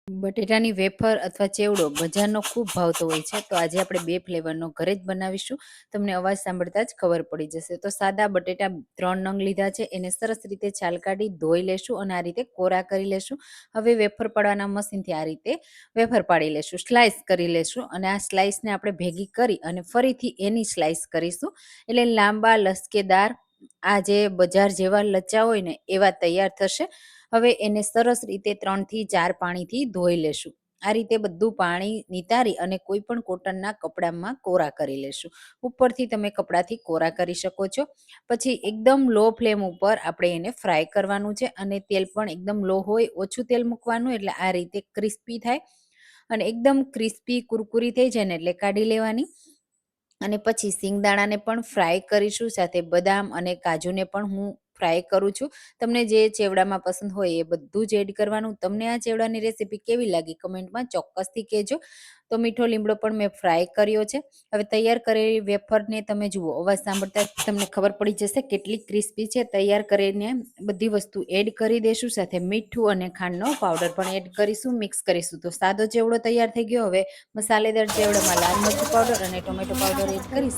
બટેટાની wafer અથવા ચેવડો બજારનો ખૂબ ભાવતો હોય છે, તો આજે આપણે બે ફ્લેવરનો ઘરે જ બનાવીશું. તમને અવાજ સાંભળતા જ ખબર પડી જશે. તો સાદા બટેટા 3 નંગ લીધા છે, એને સરસ રીતે છાલ કાઢી ધોઈ લેશું અને આ રીતે કોરા કરી લેશું. હવે વેફર પાડવાના મશીનથી આ રીતે વેફર પાડી લેશું, સ્લાઇસ કરી લેશું અને આ સ્લાઇસને આપણે ભેગી કરી અને ફરીથી એની સ્લાઇસ કરીશું. એટલે લાંબા લસકેદાર આ જે બજાર જેવા લચ્ચા હોય ને એવા તૈયાર થશે. હવે એને સરસ રીતે 3 થી 4 પાણીથી ધોઈ લેશું. આ રીતે બધું પાણી નિતારી અને કોઈ પણ કોટનના કપડામાં કોરા કરી લેશું. ઉપરથી તમે કપડાથી કોરા કરી શકો છો. પછી એકદમ લો ફ્લેમ ઉપર આપણે એને ફ્રાય કરવાનું છે અને તેલ પણ એકદમ લો હોય, ઓછું તેલ મૂકવાનું, એટલે આ રીતે ક્રિસ્પી થાય અને એકદમ ક્રિસ્પી કુરકુરી થઈ જાય ને એટલે કાઢી લેવાની. અને પછી સિંગદાણાને પણ ફ્રાય કરીશું, સાથે બદામ અને કાજુને પણ હું ફ્રાય કરું છું. તમને જે ચેવડામાં પસંદ હોય એ બધું જ એડ કરવાનું. તમને આ ચેવડાની રેસીપી કેવી લાગી કમેન્ટમાં ચોક્કસથી કહેજો. તો મીઠો લીમડો પણ મેં ફ્રાય કર્યો છે. હવે તૈયાર કરેલી વેફરને તમે જુઓ, અવાજ સાંભળતા તમને ખબર પડી જશે કેટલી ક્રિસ્પી છે. તૈયાર કરીને બધી વસ્તુ એડ કરી દઈશું, સાથે મીઠું અને ખાંડનો પાવડર પણ એડ કરીશું, મિક્સ કરીશું. તો સાદો ચેવડો તૈયાર થઈ ગયો. હવે મસાલેદાર ચેવડામાં લાલ મરચું પાવડર અને ટોમેટો પાવડર એડ કરી